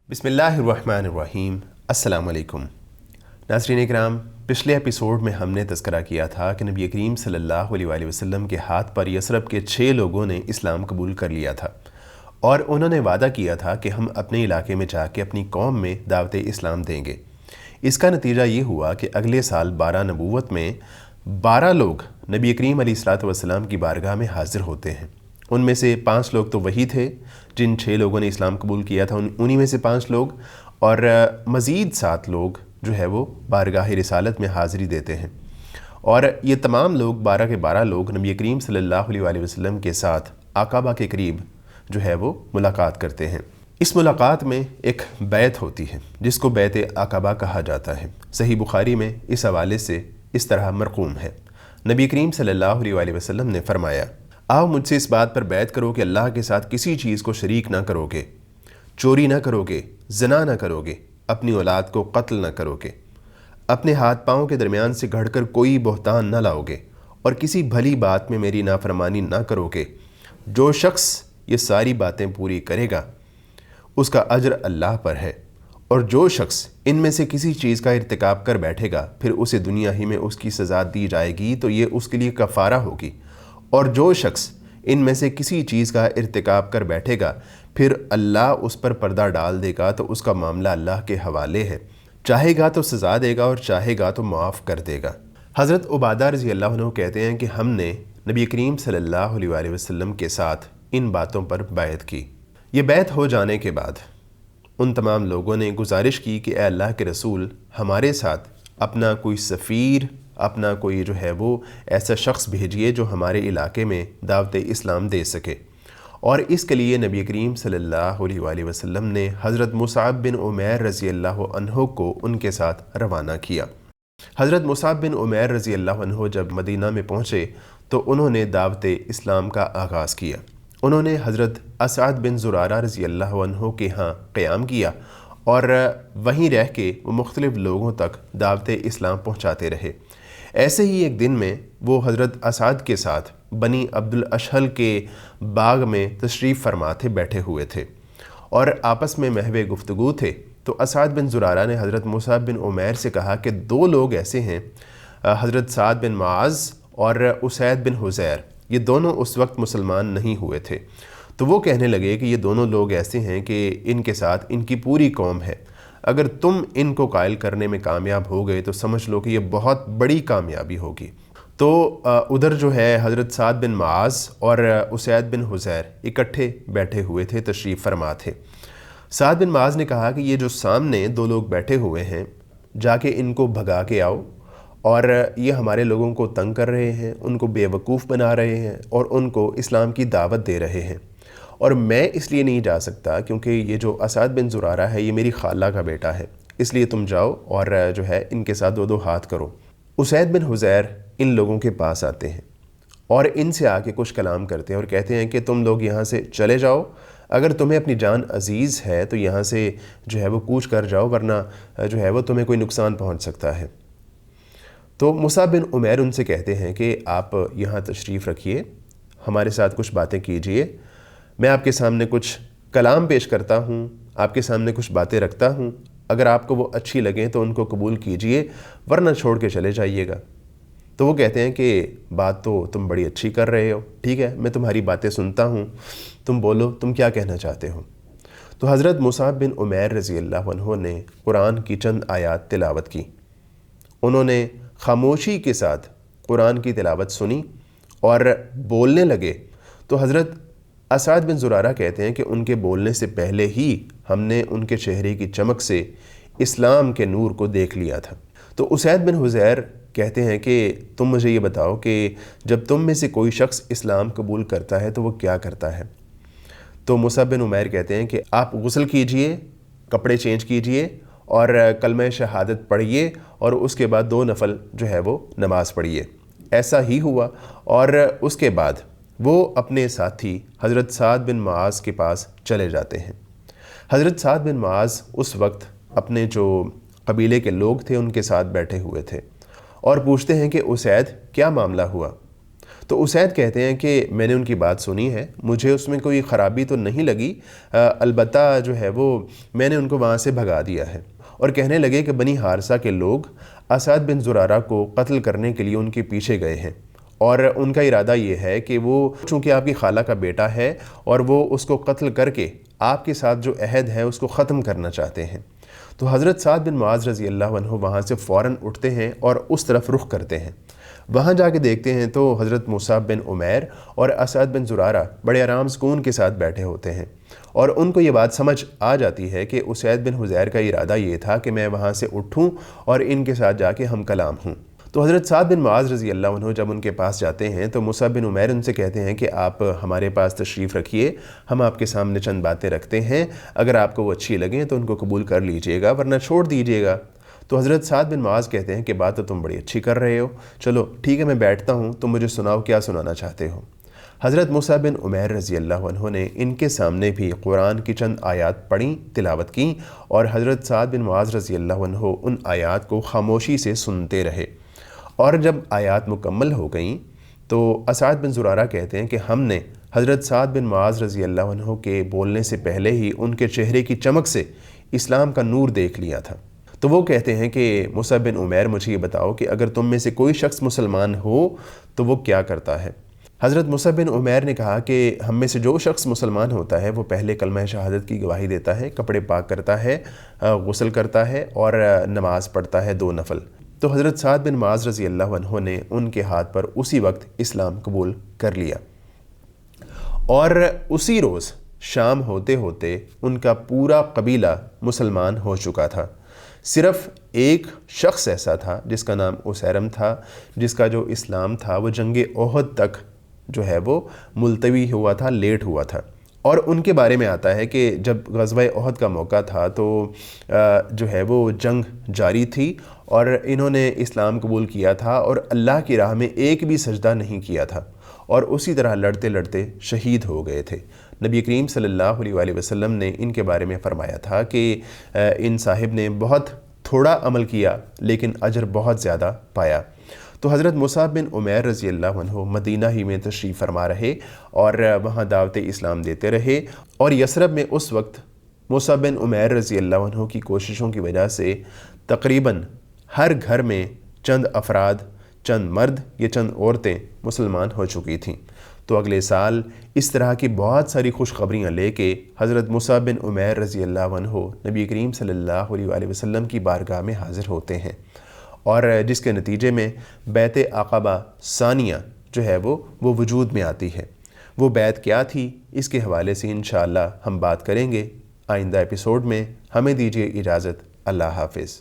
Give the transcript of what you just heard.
बिस्मिल्लाहिर्रहमानिर्रहीम। अस्सलाम वालेकुम नाज़रीन इकराम, पिछले एपिसोड में हमने तज़किरा किया था कि नबी करीम सल्लल्लाहु अलैहि वसल्लम के हाथ पर यसरब के 6 लोगों ने इस्लाम कबूल कर लिया था और उन्होंने वादा किया था कि हम अपने इलाके में जाके अपनी कौम में दावत इस्लाम देंगे। इसका नतीजा ये हुआ कि अगले साल 12 नबूवत में 12 लोग नबी करीम अलैहिस्सलातु वस्सलाम की बारगाह में हाज़िर होते हैं। उनमें से 5 लोग तो वही थे जिन 6 लोगों ने इस्लाम कबूल किया था, उन्हीं में से 5 लोग, और मज़ीद 7 लोग जो है वो बारगाह रिसालत में हाज़िरी देते हैं। और ये तमाम लोग 12 के 12 लोग नबी करीम सल्लल्लाहु अलैहि वसल्लम के साथ अक़बा के करीब जो है वो मुलाकात करते हैं। इस मुलाकात में एक बैत होती है जिसको बैत अक़बा कहा जाता है। सही बुखारी में इस हवाले से इस तरह मरक़ूम है, नबी करीम सल्लल्लाहु अलैहि वसल्लम ने फरमाया, आओ मुझसे इस बात पर बैत करो कि अल्लाह के साथ किसी चीज़ को शरीक ना करोगे, चोरी ना करोगे, ज़िना ना करोगे, अपनी औलाद को कत्ल ना करोगे, अपने हाथ पाँव के दरमियान से घड़कर कोई बहतान ना लाओगे और किसी भली बात में मेरी नाफरमानी ना करोगे। जो शख्स ये सारी बातें पूरी करेगा उसका अजर अल्लाह पर है, और जो शख्स इनमें से किसी चीज़ का इर्तिकाब कर बैठेगा फिर उसे दुनिया ही में उसकी सज़ा दी जाएगी तो ये उसके लिए कफ़ारा होगी, और जो शख्स इनमें से किसी चीज़ का इर्तिकाब कर बैठेगा फिर अल्लाह उस पर पर्दा डाल देगा तो उसका मामला अल्लाह के हवाले है, चाहेगा तो सज़ा देगा और चाहेगा तो माफ़ कर देगा। हज़रत उबादा रज़ी अल्लाह अन्हु कहते हैं कि हमने नबी करीम सल्लल्लाहु अलैहि वसल्लम के साथ इन बातों पर बैत की। ये बैत हो जाने के बाद उन तमाम लोगों ने गुजारिश की कि ए अल्लाह के रसूल, हमारे साथ अपना कोई सफ़ीर, अपना कोई जो है वो ऐसा शख्स भेजिए जो हमारे इलाके में दावत इस्लाम दे सके। और इसके लिए नबी करीम सल्लल्लाहु अलैहि वसल्लम ने हज़रत मुसाब बिन उमैर रज़ी अल्लाह अन्हु को उनके साथ रवाना किया। हज़रत मुसाब बिन उमैर रज़ी अल्लाह अन्हु जब मदीना में पहुँचे तो उन्होंने दावत इस्लाम का आगाज़ किया। उन्होंने हज़रत असअद बिन ज़ुरारा रज़ी अल्लाह अन्हु के यहाँ क़याम किया और वहीं रह के वो मुख्तलिफ़ लोगों तक दावत इस्लाम पहुँचाते रहे। ऐसे ही एक दिन में वो हज़रत असअद के साथ बनी अब्दुल अशहल के बाग में तशरीफ़ फरमा थे, बैठे हुए थे और आपस में महवे गुफ्तगू थे। तो असअद बिन ज़ुरारा ने हज़रत मुसाब बिन उमैर से कहा कि 2 लोग ऐसे हैं, हज़रत साद बिन मुआज़ और उसैद बिन हुज़ैर, ये दोनों उस वक्त मुसलमान नहीं हुए थे। तो वो कहने लगे कि ये दोनों लोग ऐसे हैं कि इनके साथ इनकी पूरी कौम है, अगर तुम इनको कायल करने में कामयाब हो गए तो समझ लो कि ये बहुत बड़ी कामयाबी होगी। तो उधर जो है हज़रत साद बिन मुआज़ और उसैद बिन हुज़ैर इकट्ठे बैठे हुए थे, तशरीफ़ फरमा थे। साद बिन मुआज़ ने कहा कि ये जो सामने 2 लोग बैठे हुए हैं, जाके इनको भगा के आओ, और ये हमारे लोगों को तंग कर रहे हैं, उनको बेवकूफ़ बना रहे हैं और उनको इस्लाम की दावत दे रहे हैं। और मैं इसलिए नहीं जा सकता क्योंकि ये जो असअद बिन ज़ुरारा है ये मेरी खाला का बेटा है, इसलिए तुम जाओ और जो है इनके साथ 2-2 हाथ करो। उसैद बिन हुज़ैर इन लोगों के पास आते हैं और इनसे आके कुछ कलाम करते हैं और कहते हैं कि तुम लोग यहाँ से चले जाओ, अगर तुम्हें अपनी जान अज़ीज़ है तो यहाँ से जो है वो कूच कर जाओ, वरना जो है वो तुम्हें कोई नुकसान पहुँच सकता है। तो मुसाब बिन उमैर उनसे कहते हैं कि आप यहाँ तशरीफ़ रखिए, हमारे साथ कुछ बातें कीजिए, मैं आपके सामने कुछ कलाम पेश करता हूँ, आपके सामने कुछ बातें रखता हूँ, अगर आपको वो अच्छी लगें तो उनको कबूल कीजिए, वरना छोड़ के चले जाइएगा। तो वो कहते हैं कि बात तो तुम बड़ी अच्छी कर रहे हो, ठीक है, मैं तुम्हारी बातें सुनता हूँ, तुम बोलो तुम क्या कहना चाहते हो। तो हज़रत मुसाब बिन उमैर रज़ी अल्लाह अन्हु ने कुरान की चंद आयात तिलावत की। उन्होंने खामोशी के साथ कुरान की तिलावत सुनी और बोलने लगे। तो हज़रत असअद बिन ज़ुरारा कहते हैं कि उनके बोलने से पहले ही हमने उनके चेहरे की चमक से इस्लाम के नूर को देख लिया था। तो उसैद बिन हुज़ैर कहते हैं कि तुम मुझे ये बताओ कि जब तुम में से कोई शख्स इस्लाम कबूल करता है तो वो क्या करता है। तो मुसाब बिन उमैर कहते हैं कि आप गुस्ल कीजिए, कपड़े चेंज कीजिए और कलमा शहादत पढ़िए और उसके बाद 2 नफल जो है वो नमाज़ पढ़िए। ऐसा ही हुआ और उसके बाद वो अपने साथी हज़रत साद बिन मुआज़ के पास चले जाते हैं। हज़रत साद बिन मुआज़ उस वक्त अपने जो कबीले के लोग थे उनके साथ बैठे हुए थे और पूछते हैं कि उसैद क्या मामला हुआ। تو اسید کہتے ہیں کہ میں نے ان کی بات سنی ہے، مجھے اس میں کوئی خرابی تو نہیں لگی، البتہ جو ہے وہ میں نے ان کو وہاں سے بھگا دیا ہے۔ اور کہنے لگے کہ بنی حارثہ کے لوگ اسعد بن زرارہ کو قتل کرنے کے لیے ان کے پیچھے گئے ہیں، اور ان کا ارادہ یہ ہے کہ وہ چونکہ آپ کی خالہ کا بیٹا ہے اور وہ اس کو قتل کر کے آپ کے ساتھ جو عہد ہے اس کو ختم کرنا چاہتے ہیں۔ تو حضرت سعد بن معاذ رضی اللہ عنہ وہاں سے فوراً اٹھتے ہیں اور اس طرف رخ کرتے ہیں۔ وہاں جا کے دیکھتے ہیں تو حضرت مصعب بن عمیر اور اسعد بن زرارہ بڑے آرام سکون کے ساتھ بیٹھے ہوتے ہیں، اور ان کو یہ بات سمجھ آ جاتی ہے کہ اسید بن حضیر کا ارادہ یہ تھا کہ میں وہاں سے اٹھوں اور ان کے ساتھ جا کے ہم کلام ہوں۔ تو حضرت سعد بن معاذ رضی اللہ عنہ جب ان کے پاس جاتے ہیں تو مصعب بن عمیر ان سے کہتے ہیں کہ آپ ہمارے پاس تشریف رکھیے، ہم آپ کے سامنے چند باتیں رکھتے ہیں، اگر آپ کو وہ اچھی لگیں تو ان کو قبول کر لیجئے گا ورنہ چھوڑ دیجئے گا۔ تو حضرت سعد بن معاذ کہتے ہیں کہ بات تو تم بڑی اچھی کر رہے ہو، چلو ٹھیک ہے میں بیٹھتا ہوں، تم مجھے سناؤ کیا سنانا چاہتے ہو۔ حضرت مصعب بن عمیر رضی اللہ عنہ نے ان کے سامنے بھی قرآن کی چند آیات پڑھیں، تلاوت کیں، اور حضرت سعد بن معاذ رضی اللہ عنہ ان آیات کو خاموشی سے سنتے رہے، اور جب آیات مکمل ہو گئیں تو اسعد بن زرارہ کہتے ہیں کہ ہم نے حضرت سعد بن معاذ رضی اللہ عنہ کے بولنے سے پہلے ہی ان کے چہرے کی چمک سے اسلام کا نور دیکھ لیا تھا۔ تو وہ کہتے ہیں کہ مصعب بن عمیر مجھے یہ بتاؤ کہ اگر تم میں سے کوئی شخص مسلمان ہو تو وہ کیا کرتا ہے؟ حضرت مصعب بن عمیر نے کہا کہ ہم میں سے جو شخص مسلمان ہوتا ہے وہ پہلے کلمہ شہادت کی گواہی دیتا ہے، کپڑے پاک کرتا ہے، غسل کرتا ہے اور نماز پڑھتا ہے 2 نفل۔ تو حضرت سعد بن معاذ رضی اللہ عنہ نے ان کے ہاتھ پر اسی وقت اسلام قبول کر لیا، اور اسی روز شام ہوتے ہوتے ان کا پورا قبیلہ مسلمان ہو چکا تھا۔ صرف ایک شخص ایسا تھا جس کا نام اسیرم تھا، جس کا جو اسلام تھا وہ جنگ احد تک جو ہے وہ ملتوی ہوا تھا، لیٹ ہوا تھا۔ اور ان کے بارے میں آتا ہے کہ جب غزوہ احد کا موقع تھا تو جو ہے وہ جنگ جاری تھی اور انہوں نے اسلام قبول کیا تھا اور اللہ کی راہ میں ایک بھی سجدہ نہیں کیا تھا، اور اسی طرح لڑتے لڑتے شہید ہو گئے تھے۔ نبی کریم صلی اللہ علیہ وآلہ وسلم نے ان کے بارے میں فرمایا تھا کہ ان صاحب نے بہت تھوڑا عمل کیا لیکن اجر بہت زیادہ پایا۔ تو حضرت مصعب بن عمیر رضی اللہ عنہ مدینہ ہی میں تشریف فرما رہے اور وہاں دعوت اسلام دیتے رہے، اور یثرب میں اس وقت مصعب بن عمیر رضی اللہ عنہ کی کوششوں کی وجہ سے تقریباً ہر گھر میں چند افراد، چند مرد یا چند عورتیں مسلمان ہو چکی تھیں۔ تو اگلے سال اس طرح کی بہت ساری خوشخبریاں لے کے حضرت مصعب بن عمیر رضی اللہ عنہ نبی کریم صلی اللہ علیہ وآلہ وسلم کی بارگاہ میں حاضر ہوتے ہیں، اور جس کے نتیجے میں بیعت عقبہ ثانیہ جو ہے وہ وجود میں آتی ہے۔ وہ بیعت کیا تھی اس کے حوالے سے انشاءاللہ ہم بات کریں گے آئندہ ایپیسوڈ میں۔ ہمیں دیجیے اجازت، اللہ حافظ۔